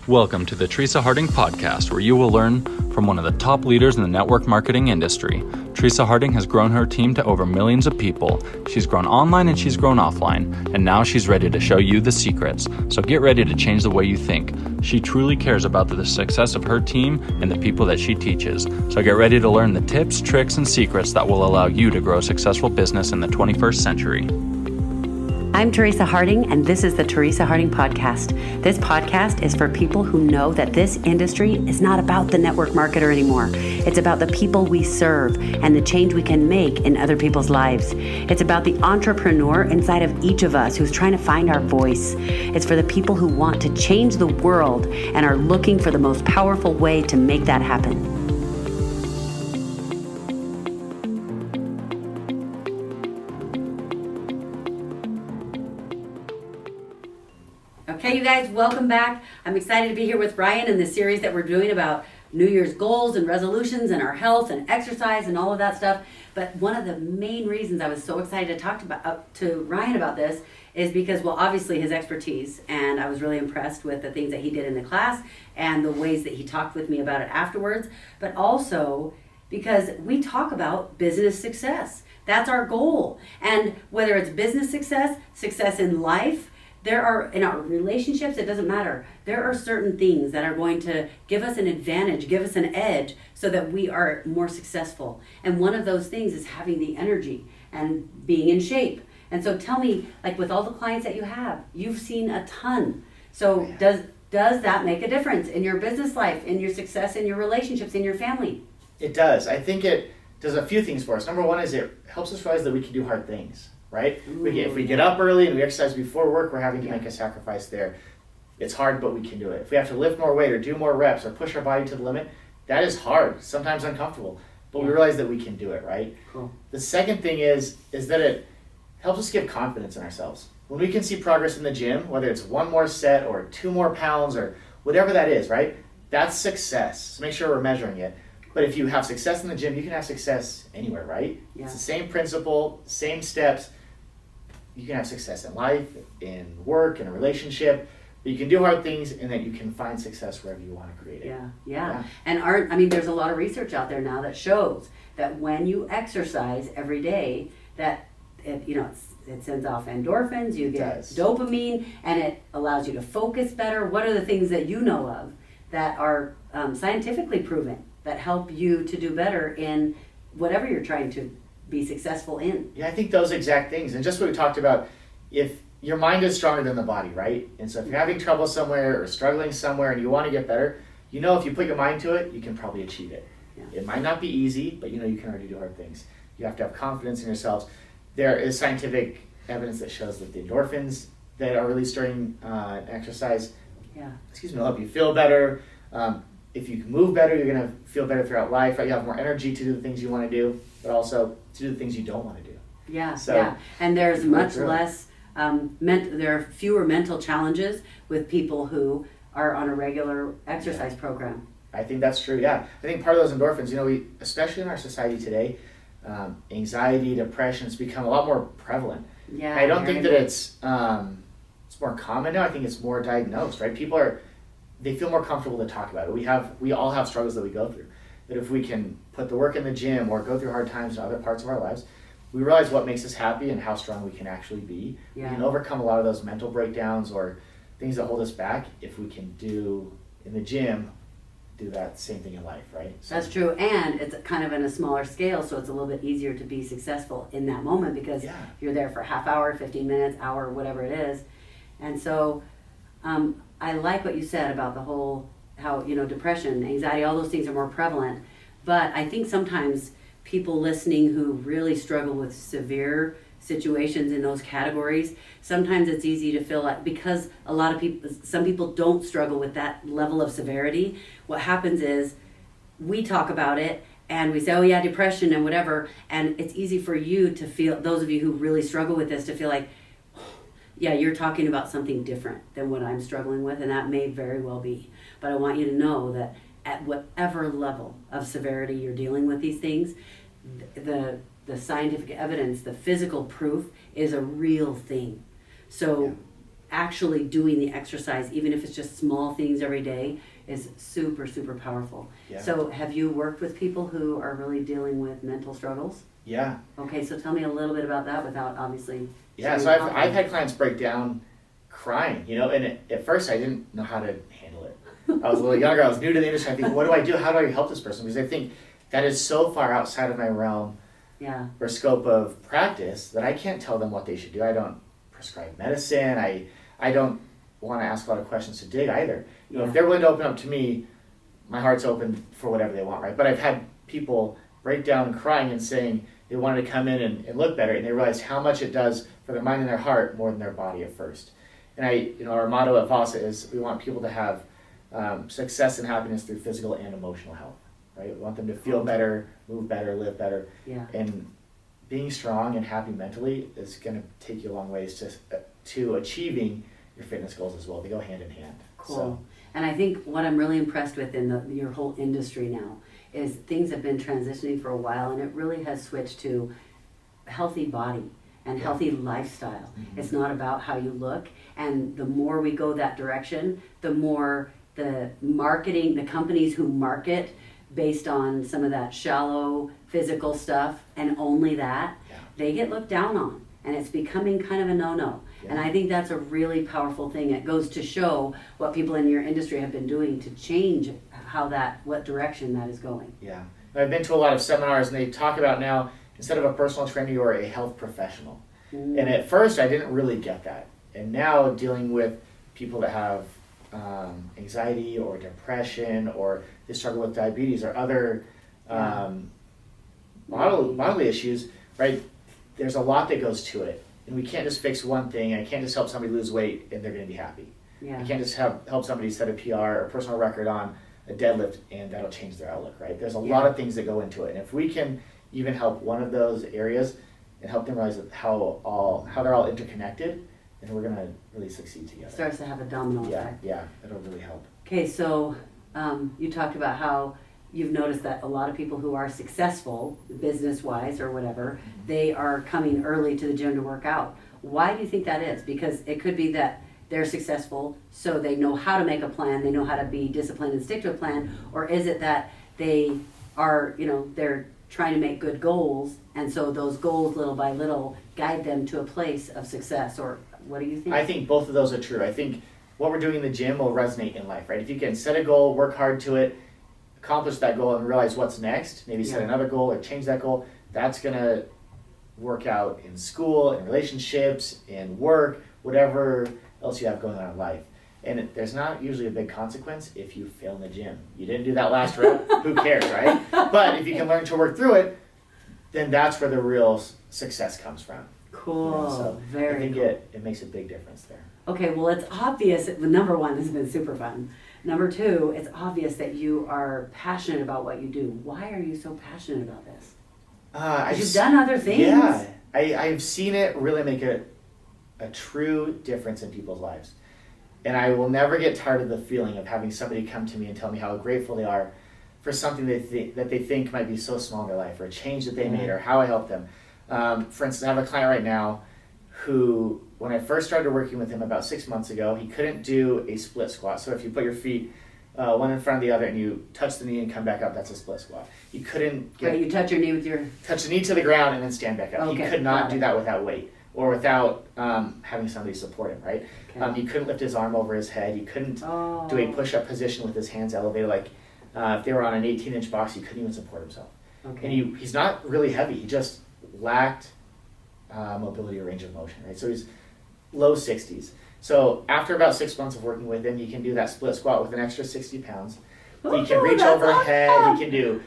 Welcome to the Teresa Harding podcast, where you will learn from one of the top leaders in the network marketing industry. Teresa Harding has grown her team to over millions of people. She's grown online and she's grown offline, and now she's ready to show you the secrets. So get ready to change the way you think. She truly cares about the success of her team and the people that she teaches. So get ready to learn the tips, tricks, and secrets that will allow you to grow a successful business in the 21st century. I'm Teresa Harding, and this is the Teresa Harding Podcast. This podcast is for people who know that this industry is not about the network marketer anymore. It's about the people we serve and the change we can make in other people's lives. It's about the entrepreneur inside of each of us who's trying to find our voice. It's for the people who want to change the world and are looking for the most powerful way to make that happen. Okay, you guys, welcome back. I'm excited to be here with Ryan in the series that we're doing about New Year's goals and resolutions and our health and exercise and all of that stuff. But one of the main reasons I was so excited to talk to Ryan about this is because, well, obviously his expertise, and I was really impressed with the things that he did in the class and the ways that he talked with me about it afterwards, but also because we talk about business success. That's our goal. And whether it's business success, success in life, there are, in our relationships, it doesn't matter. There are certain things that are going to give us an advantage, give us an edge so that we are more successful. And one of those things is having the energy and being in shape. And so tell me, like with all the clients that you have, you've seen a ton. So does that make a difference in your business life, in your success, in your relationships, in your family? It does. I think it does a few things for us. Number one is it helps us realize that we can do hard things. Right? If we get up early and we exercise before work, we're having to make a sacrifice there. It's hard, but we can do it. If we have to lift more weight or do more reps or push our body to the limit, that is hard, sometimes uncomfortable, but we realize that we can do it, right? Cool. The second thing is that it helps us give confidence in ourselves. When we can see progress in the gym, whether it's one more set or 2 more pounds or whatever that is, right? That's success. So make sure we're measuring it. But if you have success in the gym, you can have success anywhere, right? Yeah. It's the same principle, same steps. You can have success in life, in work, in a relationship, but you can do hard things and that you can find success wherever you want to create it. Yeah. And there's a lot of research out there now that shows that when you exercise every day, that it sends off endorphins, you get dopamine, and it allows you to focus better. What are the things that you know of that are scientifically proven that help you to do better in whatever you're trying to be successful in? Yeah, I think those exact things. And just what we talked about, if your mind is stronger than the body, right? And so if you're having trouble somewhere or struggling somewhere and you want to get better, if you put your mind to it, you can probably achieve it. Yeah. It might not be easy, but you can already do hard things. You have to have confidence in yourselves. There is scientific evidence that shows that the endorphins that are released during exercise, will help you feel better. If you can move better, you're going to feel better throughout life, right? You have more energy to do the things you want to do, but also to do the things you don't want to do. And there's much less, there are fewer mental challenges with people who are on a regular exercise program. I think that's true, I think part of those endorphins, we, especially in our society today, anxiety, depression has become a lot more prevalent. I don't think that it's more common now. I think it's more diagnosed, right? They feel more comfortable to talk about it. We all have struggles that we go through. That if we can put the work in the gym or go through hard times in other parts of our lives, we realize what makes us happy and how strong we can actually be. We can overcome a lot of those mental breakdowns or things that hold us back if we can do in the gym, do that same thing in life, right? That's true, and it's kind of in a smaller scale, so it's a little bit easier to be successful in that moment because you're there for a half hour, 15 minutes, hour, whatever it is. And so I like what you said about the whole, how, depression, anxiety, all those things are more prevalent. But I think sometimes people listening who really struggle with severe situations in those categories, sometimes it's easy to feel like, because some people don't struggle with that level of severity, what happens is we talk about it and we say, oh yeah, depression and whatever, and it's easy for you to feel, those of you who really struggle with this, to feel like, yeah, you're talking about something different than what I'm struggling with, and that may very well be. But I want you to know that at whatever level of severity you're dealing with these things, the scientific evidence, the physical proof is a real thing. So actually doing the exercise, even if it's just small things every day, is super, super powerful. Yeah. So have you worked with people who are really dealing with mental struggles? Yeah. Okay, so tell me a little bit about that without obviously... Yeah, so I've had clients break down crying, and at first I didn't know how to handle it. I was a little younger, I was new to the industry, I think, what do I do? How do I help this person? Because I think that is so far outside of my realm or scope of practice that I can't tell them what they should do. I don't prescribe medicine, I don't want to ask a lot of questions to dig either. If they're willing to open up to me, my heart's open for whatever they want, right? But I've had people break down crying and saying they wanted to come in and look better, and they realized how much it does for their mind and their heart more than their body at first. And our motto at Fawcett is we want people to have success and happiness through physical and emotional health, right? We want them to feel better, move better, live better. Yeah. And being strong and happy mentally is going to take you a long ways to achieving your fitness goals as well. They go hand in hand. Cool. So, and I think what I'm really impressed with in your whole industry now is things have been transitioning for a while, and it really has switched to healthy body and healthy lifestyle. Mm-hmm. It's not about how you look, and the more we go that direction, the more the marketing, the companies who market based on some of that shallow physical stuff and only that, they get looked down on, and it's becoming kind of a no-no. And I think that's a really powerful thing. It goes to show what people in your industry have been doing to change what direction that is going. Yeah. I've been to a lot of seminars, and they talk about now, instead of a personal trainer, you are a health professional. Mm. And at first, I didn't really get that. And now, dealing with people that have anxiety or depression, or they struggle with diabetes or other bodily issues, right? There's a lot that goes to it. And we can't just fix one thing. I can't just help somebody lose weight and they're going to be happy. Yeah. I can't just help somebody set a PR or personal record on a deadlift and that'll change their outlook, right? There's a lot of things that go into it. And if we can even help one of those areas and help them realize how they're all interconnected, then we're going to really succeed together. Starts to have a domino effect. Yeah, it'll really help. Okay, so you talked about how you've noticed that a lot of people who are successful, business-wise or whatever, they are coming early to the gym to work out. Why do you think that is? Because it could be that they're successful, so they know how to make a plan, they know how to be disciplined and stick to a plan, or is it that they are, they're trying to make good goals, and so those goals, little by little, guide them to a place of success, or what do you think? I think both of those are true. I think what we're doing in the gym will resonate in life, right? If you can set a goal, work hard to it, accomplish that goal and realize what's next, maybe set another goal or change that goal, that's going to work out in school, in relationships, in work, whatever else you have going on in life. And there's not usually a big consequence if you fail in the gym. You didn't do that last rep, who cares, right? But if you can learn to work through it, then that's where the real success comes from. Cool. So very I think cool. it makes a big difference there. Okay, well, it's obvious. Number one, this has been super fun. Number two, it's obvious that you are passionate about what you do. Why are you so passionate about this? You've done other things. Yeah, I've seen it really make a true difference in people's lives. And I will never get tired of the feeling of having somebody come to me and tell me how grateful they are for something that they think might be so small in their life, or a change that they made, or how I helped them. For instance, I have a client right now who, when I first started working with him about 6 months ago, he couldn't do a split squat. So if you put your feet one in front of the other and you touch the knee and come back up, that's a split squat. He couldn't get... Right, you touch your knee with your... Touch the knee to the ground and then stand back up. Okay, he could not do that without weight or without having somebody support him, right? Okay. He couldn't lift his arm over his head. He couldn't do a push-up position with his hands elevated. Like if they were on an 18-inch box, he couldn't even support himself. Okay. And he's not really heavy. He just lacked mobility or range of motion, right? So he's low 60s. So after about 6 months of working with him, he can do that split squat with an extra 60 pounds. He can reach overhead. He can do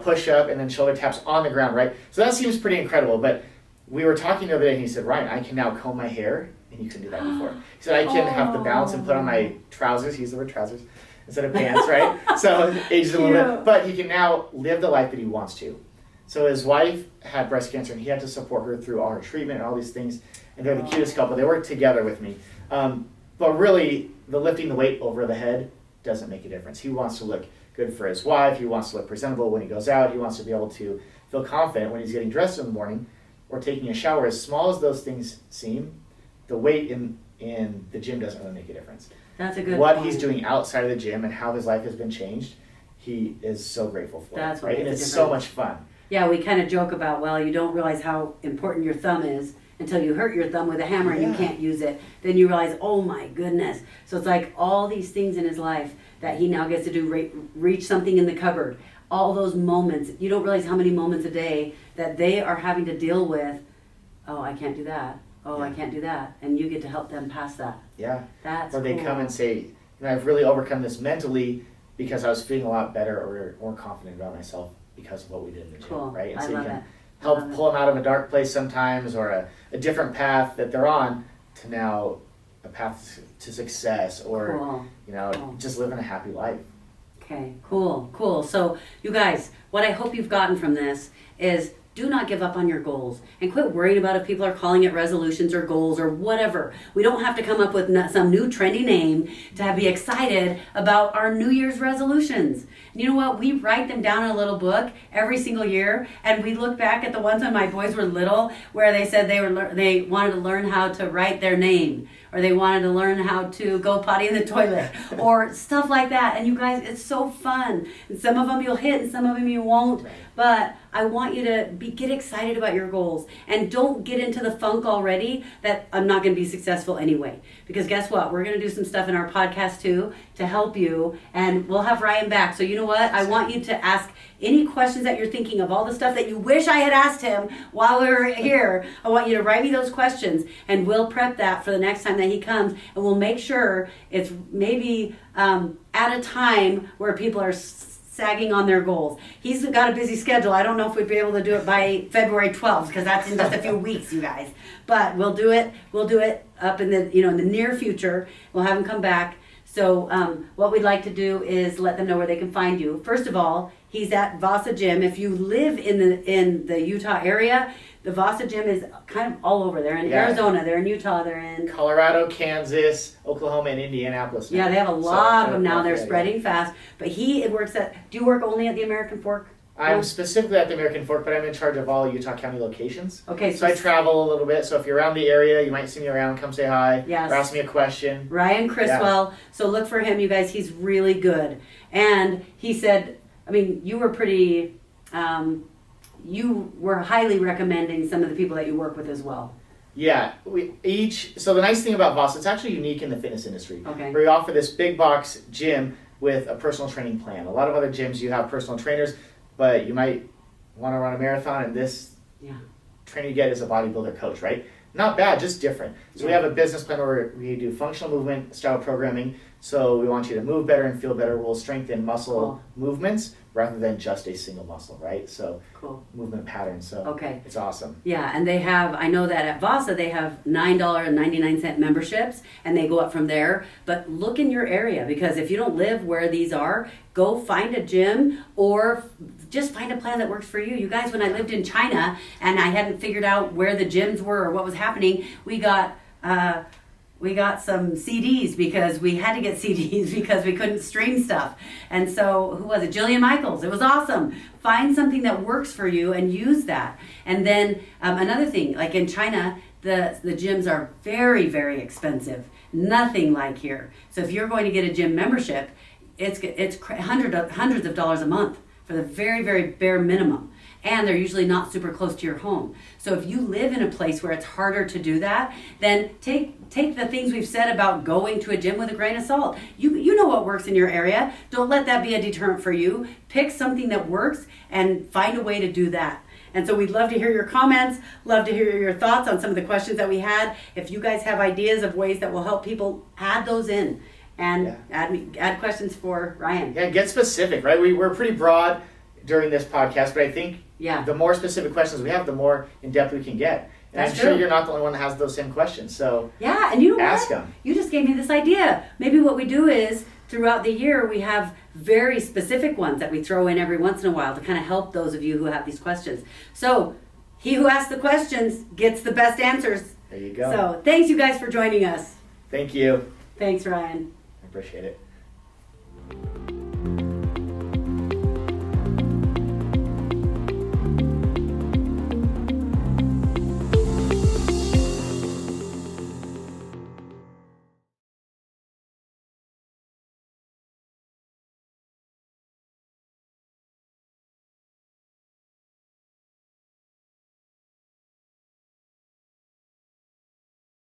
push-up and then shoulder taps on the ground, right? So that seems pretty incredible. But we were talking the other day, and he said, Ryan, I can now comb my hair, and you couldn't do that before. He said, I can have the balance and put on my trousers. He used the word trousers instead of pants, right? So aged a little bit. But he can now live the life that he wants to. So his wife had breast cancer, and he had to support her through all her treatment and all these things. And they're the cutest couple. They work together with me. But really, the lifting the weight over the head doesn't make a difference. He wants to look good for his wife. He wants to look presentable when he goes out. He wants to be able to feel confident when he's getting dressed in the morning or taking a shower. As small as those things seem, the weight in in the gym doesn't really make a difference. That's a good What point. he's doing outside of the gym and how his life has been changed, he is so grateful for. That's what right? And makes it's a so difference. much fun. Yeah, we kind of joke about, well, you don't realize how important your thumb is until you hurt your thumb with a hammer and you can't use it. Then you realize, oh my goodness. So it's like all these things in his life that he now gets to do, reach something in the cupboard. All those moments, you don't realize how many moments a day that they are having to deal with, oh, I can't do that. Oh, I can't do that. And you get to help them pass that. Yeah. That's Or they cool. come and say, I've really overcome this mentally because I was feeling a lot better or more confident about myself because of what we did in the gym, Cool. right? And I so you love can it. help pull them out of a dark place sometimes or a different path that they're on to now a path to success or, Cool. Cool. just living a happy life. Okay, cool. So, you guys, what I hope you've gotten from this is do not give up on your goals and quit worrying about if people are calling it resolutions or goals or whatever. We don't have to come up with some new trendy name to be excited about our New Year's resolutions. And you know what? We write them down in a little book every single year, and we look back at the ones when my boys were little where they said they wanted to learn how to write their name, or they wanted to learn how to go potty in the toilet, or stuff like that. And you guys, it's so fun. And some of them you'll hit and some of them you won't. But I want you to get excited about your goals. And don't get into the funk already that I'm not going to be successful anyway. Because guess what? We're going to do some stuff in our podcast too to help you. And we'll have Ryan back. So you know what? I want you to ask any questions that you're thinking of, all the stuff that you wish I had asked him while we were here. I want you to write me those questions, and we'll prep that for the next time that he comes, and we'll make sure it's maybe at a time where people are sagging on their goals. He's got a busy schedule. I don't know if we'd be able to do it by February 12th because that's in just a few weeks, you guys. But we'll do it. We'll do it up in the in the near future. We'll have him come back. So what we'd like to do is let them know where they can find you. First of all, he's at Vasa Gym. If you live in the Utah area, the Vasa Gym is kind of all over. They're in Arizona, they're in Utah, they're in Colorado, Kansas, Oklahoma, and Indianapolis. Yeah, they have a lot of them now. They're spreading fast. But he works at, do you work only at the American Fork? I'm specifically at the American Fork, but I'm in charge of all Utah County locations. Okay. So I travel a little bit. So if you're around the area, you might see me around. Come say hi. Yes. Or ask me a question. Ryan Chriswell. Yeah. So look for him, you guys. He's really good. And he said, I mean, you were pretty, you were highly recommending some of the people that you work with as well. Yeah, so the nice thing about Voss, it's actually unique in the fitness industry. Okay. We offer this big box gym with a personal training plan. A lot of other gyms, you have personal trainers, but you might want to run a marathon, and this training you get is a bodybuilder coach, right? Not bad, just different. So we have a business plan where we do functional movement style programming. So we want you to move better and feel better. We'll strengthen muscle movements rather than just a single muscle, right? So movement patterns. So it's awesome. Yeah, and they have, I know that at Vasa they have $9.99 memberships, and they go up from there. But look in your area, because if you don't live where these are, go find a gym or just find a plan that works for you. You guys, when I lived in China and I hadn't figured out where the gyms were or what was happening, we got some CDs because we had to get CDs because we couldn't stream stuff. And so, who was it? Jillian Michaels. It was awesome. Find something that works for you and use that. And then another thing, like in China, the gyms are very, very expensive. Nothing like here. So if you're going to get a gym membership, it's hundreds of dollars a month for the very, very bare minimum. And they're usually not super close to your home. So if you live in a place where it's harder to do that, then take the things we've said about going to a gym with a grain of salt. You know what works in your area. Don't let that be a deterrent for you. Pick something that works and find a way to do that. And so we'd love to hear your comments, love to hear your thoughts on some of the questions that we had. If you guys have ideas of ways that will help people, add those in. And add questions for Ryan. Yeah, get specific, right? We're pretty broad during this podcast, but I think the more specific questions we have, the more in-depth we can get. And I'm sure you're not the only one that has those same questions. So and you know ask what? them. You just gave me this idea. Maybe what we do is throughout the year we have very specific ones that we throw in every once in a while to kind of help those of you who have these questions. So he who asks the questions gets the best answers. There you go. So thanks you guys for joining us. Thank you. Thanks, Ryan. I appreciate it.